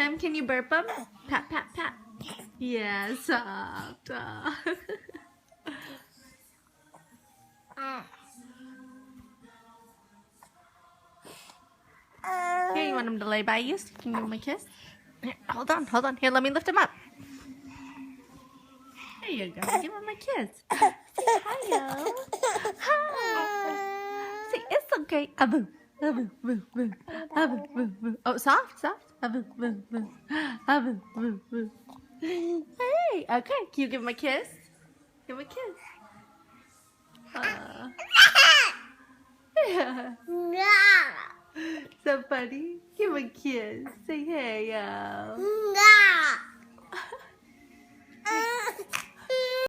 Him, can you burp him? Pat, pat, pat. Yeah, soft. Here, you want him to lay by you so you can give him a kiss? Here, hold on. Here, let me lift him up. There you go. Give him a kiss. Say hi, yo. Hi. Say, it's okay. Boo. Boo, boo, boo. Boo, boo, boo. Oh, soft. Boo, boo, boo. Boo, boo, boo. Hey, okay. Can you give him a kiss? Give him a kiss. Yeah. So funny. Give him a kiss. Say hey, yo.